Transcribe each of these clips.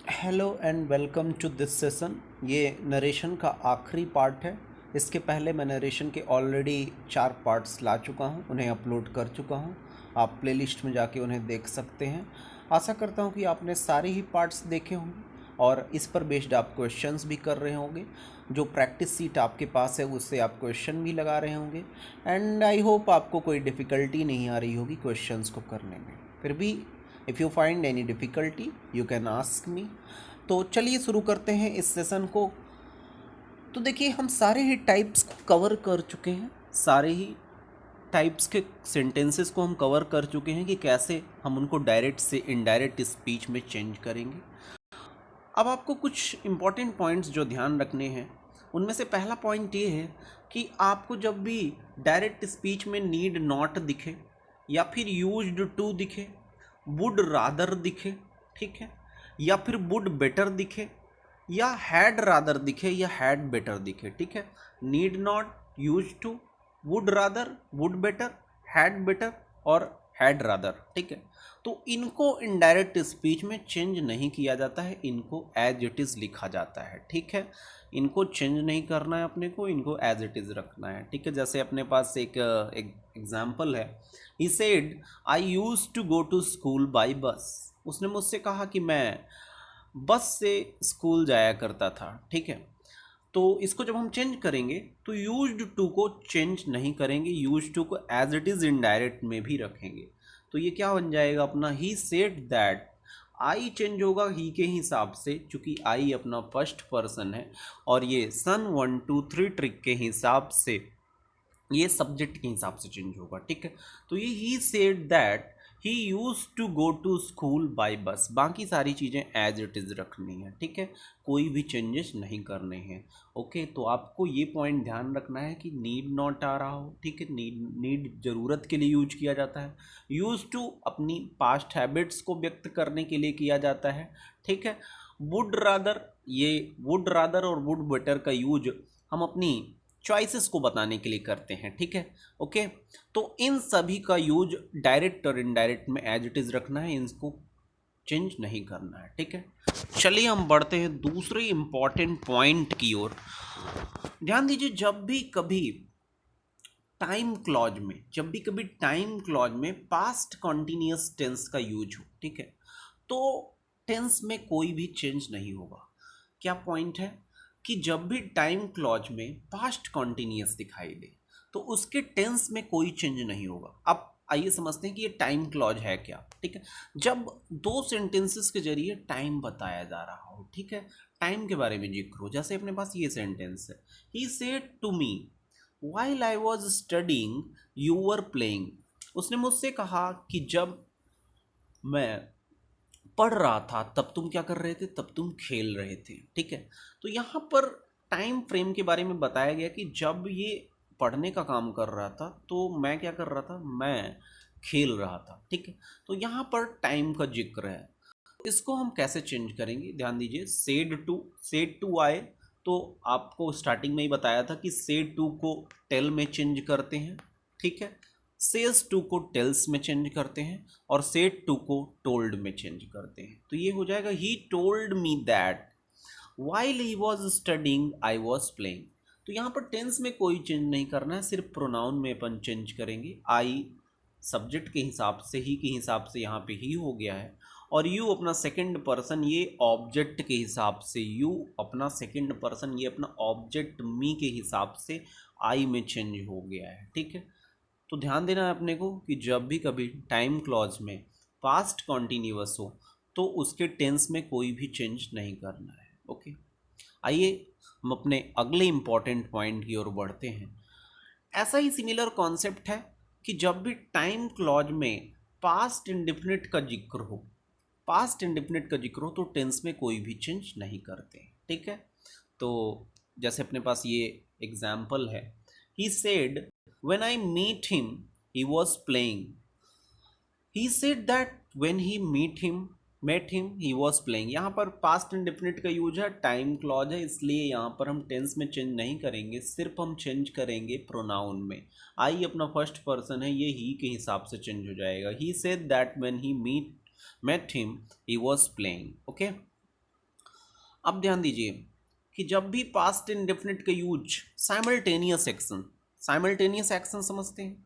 Hello and welcome to this session. ये narration का आखिरी पार्ट है। इसके पहले मैं नरेशन के ऑलरेडी 4 पार्ट्स ला चुका हूँ, उन्हें अपलोड कर चुका हूँ। आप प्लेलिस्ट में जाके उन्हें देख सकते हैं। आशा करता हूँ कि आपने सारे ही पार्ट्स देखे होंगे और इस पर बेस्ड आप क्वेश्चंस भी कर रहे होंगे। जो प्रैक्टिस सीट आपके पास है उससे आप क्वेश्चन भी लगा रहे होंगे। एंड आई होप आपको कोई डिफ़िकल्टी नहीं आ रही होगी क्वेश्चंस को करने में। फिर भी if you find any difficulty you can ask me. तो चलिए शुरू करते हैं इस सेशन को। तो देखिए, हम सारे ही टाइप्स को कवर कर चुके हैं, सारे ही टाइप्स के सेंटेंसेस को हम कवर कर चुके हैं कि कैसे हम उनको डायरेक्ट से इनडायरेक्ट स्पीच में चेंज करेंगे। अब आपको कुछ इम्पॉर्टेंट पॉइंट्स जो ध्यान रखने हैं, उनमें से पहला पॉइंट ये है कि आपको जब भी डायरेक्ट स्पीच में नीड नॉट दिखे या फिर यूज्ड टू दिखे, वुड रादर दिखे, ठीक है, या फिर वुड बेटर दिखे, या हैड रादर दिखे, या हैड बेटर दिखे, ठीक है। Need not, use to, would rather, would better, had better और हैड रादर, ठीक है। तो इनको इनडायरेक्ट स्पीच में चेंज नहीं किया जाता है, इनको एज इट इज़ लिखा जाता है, ठीक है। इनको चेंज नहीं करना है अपने को, इनको एज इट इज़ रखना है, ठीक है। जैसे अपने पास एक एग्जाम्पल है। He said I use to go to school by bus. उसने मुझसे कहा कि मैं बस से स्कूल जाया करता था, ठीक है। तो इसको जब हम चेंज करेंगे तो यूज्ड टू को चेंज नहीं करेंगे, यूज्ड टू को एज इट इज़ इनडायरेक्ट में भी रखेंगे। तो ये क्या बन जाएगा अपना, ही सेड दैट। आई चेंज होगा ही के हिसाब से, चूंकि आई अपना फर्स्ट पर्सन है, और ये सन 1 2 3 ट्रिक के हिसाब से ये सब्जेक्ट के हिसाब से चेंज होगा, ठीक है। तो ये he said that he use to go to school by bus. बाकी सारी चीज़ें एज इट इज़ रखनी है, ठीक है, कोई भी चेंजेस नहीं करने हैं। ओके, तो आपको ये पॉइंट ध्यान रखना है कि नीड नॉट आ रहा हो, ठीक है। नीड ज़रूरत के लिए यूज किया जाता है। यूज टू अपनी पास्ट हैबिट्स को व्यक्त करने के लिए किया जाता है, ठीक है। वुड रादर, ये वुड रादर और वुड बेटर का यूज हम अपनी चॉइसेस को बताने के लिए करते हैं, ठीक है। ओके, तो इन सभी का यूज डायरेक्ट और इनडायरेक्ट में एज इट इज रखना है, इनको चेंज नहीं करना है, ठीक है। चलिए हम बढ़ते हैं दूसरे इंपॉर्टेंट पॉइंट की ओर। ध्यान दीजिए, जब भी कभी टाइम क्लॉज में पास्ट कॉन्टिन्यूअस टेंस का यूज हो, ठीक है, तो टेंस में कोई भी चेंज नहीं होगा। क्या पॉइंट है कि जब भी टाइम क्लॉज में पास्ट कॉन्टिन्यूअस दिखाई दे तो उसके टेंस में कोई चेंज नहीं होगा। अब आइए समझते हैं कि ये टाइम क्लॉज है क्या, ठीक है। जब दो सेंटेंसेस के जरिए टाइम बताया जा रहा हो, ठीक है, टाइम के बारे में जिक्र हो, जैसे अपने पास ये सेंटेंस है, he said to me while I was studying you were playing. उसने मुझसे कहा कि जब मैं पढ़ रहा था तब तुम क्या कर रहे थे, तब तुम खेल रहे थे, ठीक है। तो यहाँ पर टाइम फ्रेम के बारे में बताया गया कि जब ये पढ़ने का काम कर रहा था तो मैं क्या कर रहा था, मैं खेल रहा था, ठीक है। तो यहाँ पर टाइम का जिक्र है। इसको हम कैसे चेंज करेंगे, ध्यान दीजिए। सेड टू आए, तो आपको स्टार्टिंग में ही बताया था कि सेड टू को टेल में चेंज करते हैं, ठीक है। सेज टू को टेल्स में चेंज करते हैं और सेड टू को टोल्ड में चेंज करते हैं। तो ये हो जाएगा he told me that while he was studying I was playing. तो यहाँ पर टेंस में कोई चेंज नहीं करना है, सिर्फ प्रोनाउन में अपन चेंज करेंगे। आई सब्जेक्ट के हिसाब से, ही के हिसाब से यहाँ पे ही हो गया है, और यू अपना सेकंड पर्सन, ये ऑब्जेक्ट के हिसाब से, यू अपना सेकंड पर्सन, ये अपना ऑब्जेक्ट मी के हिसाब से आई में चेंज हो गया है, ठीक है। तो ध्यान देना है अपने को कि जब भी कभी टाइम क्लॉज में पास्ट कॉन्टिन्यूअस हो तो उसके टेंस में कोई भी चेंज नहीं करना है। ओके, आइए हम अपने अगले इंपॉर्टेंट पॉइंट की ओर बढ़ते हैं। ऐसा ही सिमिलर कॉन्सेप्ट है कि जब भी टाइम क्लॉज में पास्ट इंडेफिनिट का जिक्र हो, तो टेंस में कोई भी चेंज नहीं करते, ठीक है। तो जैसे अपने पास ये एग्जाम्पल है, he said when I meet him he was playing। he said that when he met him he was playing। यहाँ पर पास्ट इंडेफिनिट का यूज है, टाइम क्लॉज है, इसलिए यहाँ पर हम टेंस में चेंज नहीं करेंगे, सिर्फ हम चेंज करेंगे प्रोनाउन में। आई अपना फर्स्ट पर्सन है, ये ही के हिसाब से चेंज हो जाएगा। he said that when he met him he was playing। Okay, अब ध्यान दीजिए कि जब भी पास्ट इंडेफिनिट का यूज साइमल्टेनियस एक्शन समझते हैं,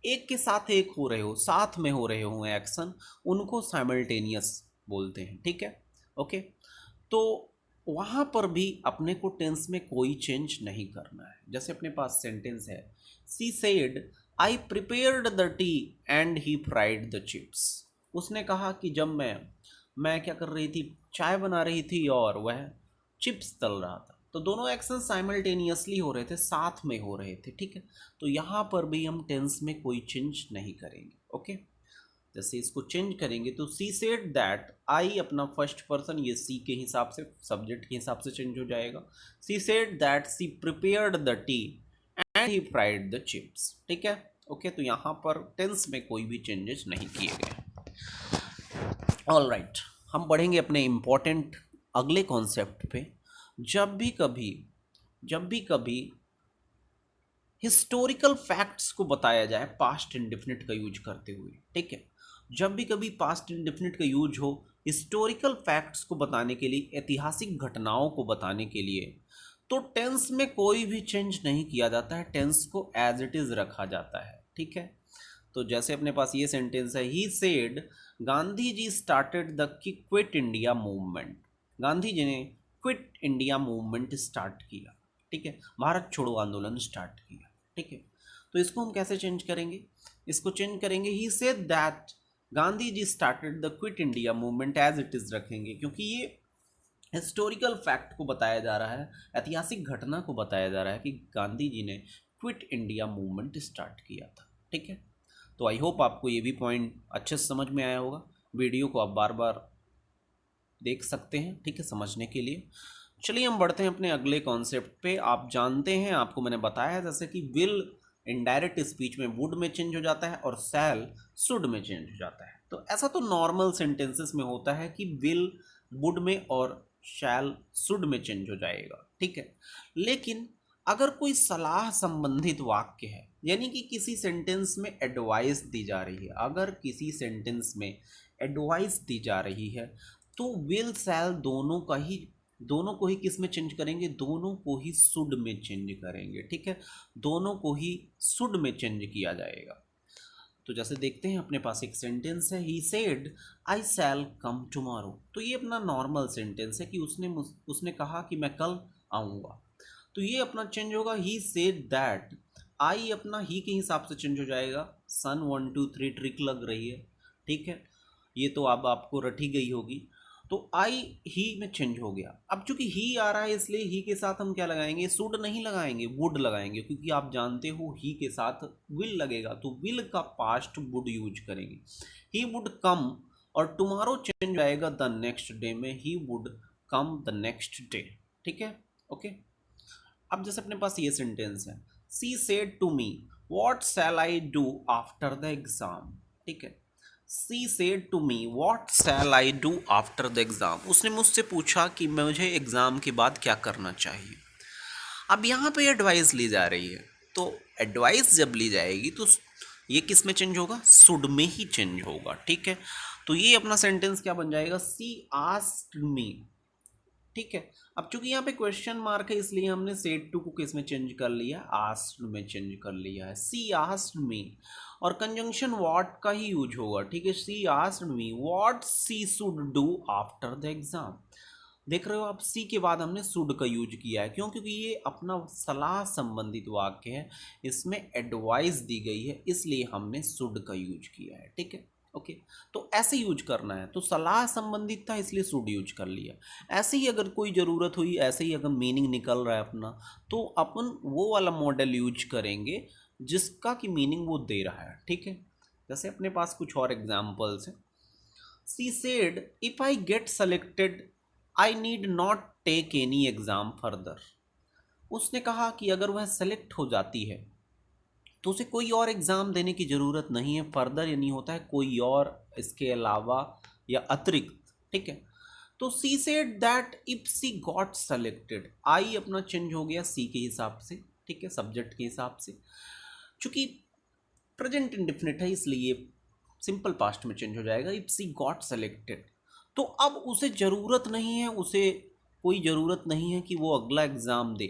एक के साथ एक हो रहे हो, साथ में हो रहे हो एक्शन, उनको साइमल्टेनियस बोलते हैं, ठीक है। ओके, तो वहाँ पर भी अपने को टेंस में कोई चेंज नहीं करना है। जैसे अपने पास सेंटेंस है, she said I prepared the tea and he fried the chips. उसने कहा कि जब मैं क्या कर रही थी, चाय बना रही थी और वह चिप्स तल रहा था। तो दोनों एक्शन साइमल्टेनियसली हो रहे थे, साथ में हो रहे थे, ठीक है। तो यहाँ पर भी हम टेंस में कोई चेंज नहीं करेंगे। ओके, जैसे इसको चेंज करेंगे तो सी सेड दैट, आई अपना फर्स्ट पर्सन, ये सी के हिसाब से, सब्जेक्ट के हिसाब से चेंज हो जाएगा। She said that she prepared the tea and he fried the chips, ठीक है। ओके, तो यहाँ पर टेंस में कोई भी चेंजेस नहीं किए गए। ऑल राइट, हम बढ़ेंगे अपने इम्पोर्टेंट अगले कॉन्सेप्ट पे। जब भी कभी हिस्टोरिकल फैक्ट्स को बताया जाए पास्ट इंडेफिनिट का यूज करते हुए, ठीक है, जब भी कभी पास्ट इंडेफिनिट का यूज हो हिस्टोरिकल फैक्ट्स को बताने के लिए, ऐतिहासिक घटनाओं को बताने के लिए, तो टेंस में कोई भी चेंज नहीं किया जाता है, टेंस को एज इट इज रखा जाता है, ठीक है। तो जैसे अपने पास ये सेंटेंस है, he said Gandhi ji started the quit India movement. Gandhi ji ने क्विट इंडिया मूवमेंट स्टार्ट किया, ठीक है, भारत छोड़ो आंदोलन स्टार्ट किया, ठीक है। तो इसको हम कैसे चेंज करेंगे, इसको चेंज करेंगे, he said that Gandhi ji started the quit India movement, as it is रखेंगे, क्योंकि ये हिस्टोरिकल फैक्ट को बताया जा रहा है, ऐतिहासिक घटना को बताया जा रहा है कि गांधी जी ने क्विट इंडिया मूवमेंट स्टार्ट किया था, ठीक है। तो आई होप आपको ये भी पॉइंट अच्छे से समझ में आया होगा। वीडियो को आप बार बार देख सकते हैं, ठीक है, समझने के लिए। चलिए हम बढ़ते हैं अपने अगले कॉन्सेप्ट पे। आप जानते हैं, आपको मैंने बताया जैसे कि विल इनडायरेक्ट स्पीच में वुड में चेंज हो जाता है और शैल शुड में चेंज हो जाता है। तो ऐसा तो नॉर्मल सेंटेंसेस में होता है कि विल वुड में और शैल शुड में चेंज हो जाएगा, ठीक है। लेकिन अगर कोई सलाह संबंधित वाक्य है, यानी कि किसी सेंटेंस में एडवाइस दी जा रही है, अगर किसी सेंटेंस में एडवाइस दी जा रही है, तो विल शैल दोनों को ही किस में चेंज करेंगे, दोनों को ही शुड में चेंज करेंगे, ठीक है। दोनों को ही शुड में चेंज किया जाएगा। तो जैसे देखते हैं, अपने पास एक सेंटेंस है, he said I shell come tomorrow. तो ये अपना नॉर्मल सेंटेंस है कि उसने कहा कि मैं कल आऊँगा। तो ये अपना चेंज होगा, ही सेड दैट, आई अपना ही के हिसाब से चेंज हो जाएगा। सन 1 2 3 ट्रिक लग रही है, ठीक है, ये तो अब आपको रटी गई होगी। तो आई ही में चेंज हो गया। अब चूंकि ही आ रहा है इसलिए ही के साथ हम क्या लगाएंगे, शुड नहीं लगाएंगे, वुड लगाएंगे, क्योंकि आप जानते हो ही के साथ विल लगेगा, तो विल का पास्ट वुड यूज करेंगे। ही वुड कम, और टुमारो चेंज आएगा द नेक्स्ट डे में, he would come the next day, ठीक है। ओके, अब जैसे अपने पास ये सेंटेंस है, she said to me what shall I do after the exam, ठीक है। She said to me what shall I do after the exam. उसने मुझसे पूछा कि मुझे एग्जाम के बाद क्या करना चाहिए। अब यहाँ पे एडवाइस ली जा रही है, तो एडवाइस जब ली जाएगी तो ये किस में चेंज होगा, शुड में ही चेंज होगा, ठीक है। तो ये अपना सेंटेंस क्या बन जाएगा, सी आस्क्ड मी, ठीक है। अब चूंकि यहाँ पे क्वेश्चन मार्क है इसलिए हमने सेड टू को किस में चेंज कर लिया, आस्क्ड में चेंज कर लिया है, सी आस्क्ड मी, और कंजंक्शन व्हाट का ही यूज होगा, ठीक है। She asked me what she should do after the exam. देख रहे हो आप, सी के बाद हमने शुड का यूज किया है, क्यों, क्योंकि ये अपना सलाह संबंधित वाक्य है, इसमें एडवाइस दी गई है, इसलिए हमने शुड का यूज किया है, ठीक है। ओके, तो ऐसे यूज करना है, तो सलाह संबंधित था इसलिए शुड यूज कर लिया। ऐसे ही अगर कोई ज़रूरत हुई, ऐसे ही अगर मीनिंग निकल रहा है अपना, तो अपन वो वाला मॉडल यूज करेंगे जिसका कि मीनिंग वो दे रहा है, ठीक है। जैसे अपने पास कुछ और एग्जाम्पल्स हैं, she said if I get selected I need not take any exam further. उसने कहा कि अगर वह सेलेक्ट हो जाती है तो उसे कोई और एग्ज़ाम देने की ज़रूरत नहीं है, फर्दर यानी होता है कोई और, इसके अलावा या अतिरिक्त, ठीक है। तो she said that if she got selected, I अपना चेंज हो गया सी के हिसाब से, ठीक है, सब्जेक्ट के हिसाब से। चूंकि प्रेजेंट इंडेफिनिट है इसलिए सिंपल पास्ट में चेंज हो जाएगा, इफ सी गॉट सेलेक्टेड। तो अब उसे ज़रूरत नहीं है उसे कोई ज़रूरत नहीं है कि वो अगला एग्ज़ाम दे,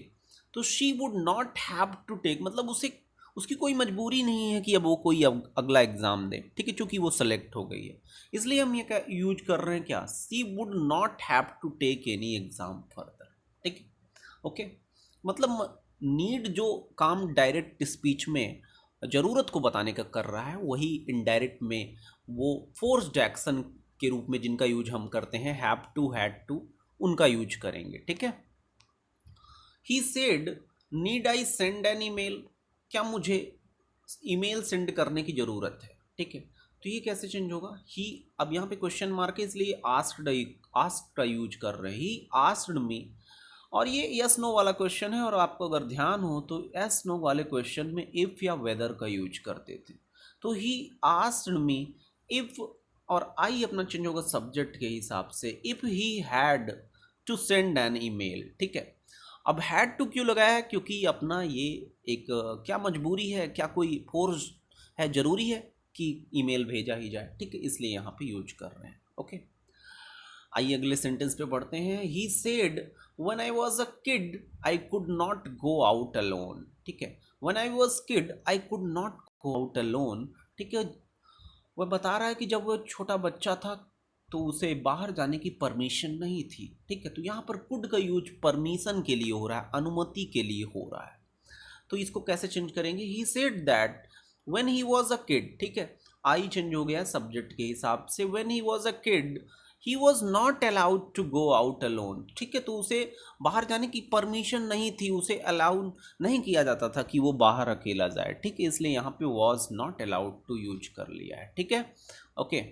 तो she would not have to take, मतलब उसे उसकी कोई मजबूरी नहीं है कि अब वो कोई अगला एग्ज़ाम दे, ठीक है, चूंकि वो सेलेक्ट हो गई है। इसलिए हम ये क्या यूज कर रहे हैं, क्या, she would not have to take any exam further, ठीक है, ओके। मतलब नीड जो काम डायरेक्ट स्पीच में ज़रूरत को बताने का कर रहा है, वही इनडायरेक्ट में वो फोर्स्ड एक्शन के रूप में जिनका यूज हम करते हैं, हैव टू, हैड टू, उनका यूज करेंगे, ठीक है। He said need I send an email, क्या मुझे ईमेल सेंड करने की ज़रूरत है, ठीक है। तो ये कैसे चेंज होगा, ही, अब यहाँ पे क्वेश्चन मार्क है इसलिए आस्क्ड का यूज कर रहे हैं, ही आस्क्ड मी, और ये यस नो वाला क्वेश्चन है, और आपको अगर ध्यान हो तो यस नो वाले क्वेश्चन में इफ़ या वेदर का यूज करते थे। तो ही आस्क्ड मी इफ़, और आई अपना चेंज होगा सब्जेक्ट के हिसाब से, if he had to send an email, ठीक है। अब हैड टू क्यों लगाया है, क्योंकि अपना ये एक क्या मजबूरी है, क्या कोई फोर्स है, ज़रूरी है कि ईमेल भेजा ही जाए, ठीक है, इसलिए यहाँ पे यूज कर रहे हैं, ओके। आइए अगले सेंटेंस पे पढ़ते हैं। He said when I was a kid I could not go out alone, ठीक है, when I was kid I could not go out alone, ठीक है। वह बता रहा है कि जब वो छोटा बच्चा था तो उसे बाहर जाने की परमिशन नहीं थी, ठीक है। तो यहाँ पर कुड का यूज परमिशन के लिए हो रहा है, अनुमति के लिए हो रहा है। तो इसको कैसे चेंज करेंगे, he said that when he was a kid, ठीक है, आई चेंज हो गया सब्जेक्ट के हिसाब से, when he was a kid he was not allowed to go out alone, ठीक है। तो उसे बाहर जाने की परमिशन नहीं थी, उसे अलाउ नहीं किया जाता था कि वो बाहर अकेला जाए, ठीक है, इसलिए यहाँ पे was not allowed to use कर लिया है, ठीक है, ओके।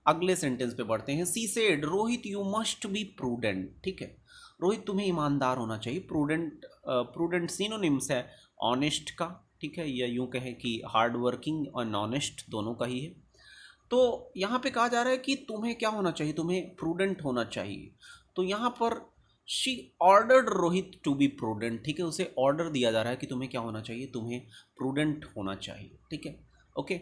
अगले सेंटेंस पे बढ़ते हैं। She said Rohit you must be prudent, ठीक है, रोहित तुम्हें ईमानदार होना चाहिए। प्रूडेंट, प्रूडेंट सिनोनिम्स है ऑनेस्ट का, ठीक है, या यूं कहें कि हार्ड वर्किंग और ऑनेस्ट दोनों का ही है। तो यहाँ पे कहा जा रहा है कि तुम्हें क्या होना चाहिए, तुम्हें प्रूडेंट होना चाहिए। तो यहाँ पर she ordered Rohit to be prudent, ठीक है, उसे ऑर्डर दिया जा रहा है कि तुम्हें क्या होना चाहिए, तुम्हें प्रूडेंट होना चाहिए, ठीक है, ओके।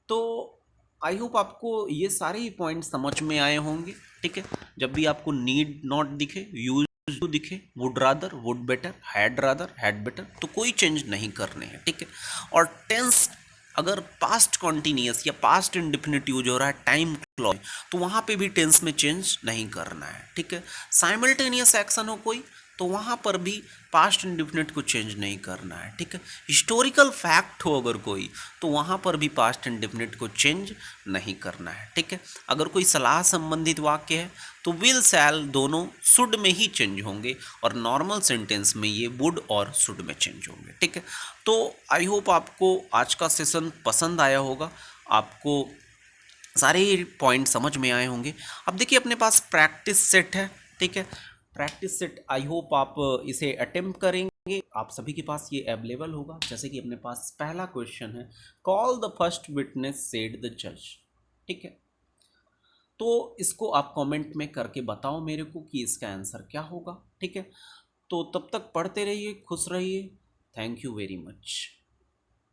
तो आई होप आपको ये सारे ही पॉइंट समझ में आए होंगे, ठीक है। जब भी आपको नीड नॉट दिखे, यूज टू दिखे, would rather, would better, had rather, had better, तो कोई चेंज नहीं करने हैं, ठीक है। और टेंस अगर पास्ट कॉन्टिन्यूस या पास्ट इंडिफिनिट यूज हो रहा है टाइम क्लॉज, तो वहाँ पे भी टेंस में चेंज नहीं करना है, ठीक है। साइमल्टेनियस एक्शन हो कोई, तो वहाँ पर भी पास्ट इंडिफिनिट को चेंज नहीं करना है, ठीक है। हिस्टोरिकल फैक्ट हो अगर कोई, तो वहाँ पर भी पास्ट इंडिफिनिट को चेंज नहीं करना है, ठीक है। अगर कोई सलाह संबंधित वाक्य है तो विल शैल दोनों शुड में ही चेंज होंगे, और नॉर्मल सेंटेंस में ये वुड और शुड में चेंज होंगे, ठीक है। तो आई होप आपको आज का सेशन पसंद आया होगा, आपको सारे पॉइंट समझ में आए होंगे। अब देखिए अपने पास प्रैक्टिस सेट है, ठीक है, प्रैक्टिस सेट आई होप आप इसे अटेम्प्ट करेंगे, आप सभी के पास ये अवेलेबल होगा। जैसे कि अपने पास पहला क्वेश्चन है, call the first witness said the जज, ठीक है। तो इसको आप कमेंट में करके बताओ मेरे को कि इसका आंसर क्या होगा, ठीक है। तो तब तक पढ़ते रहिए, खुश रहिए, थैंक यू वेरी मच।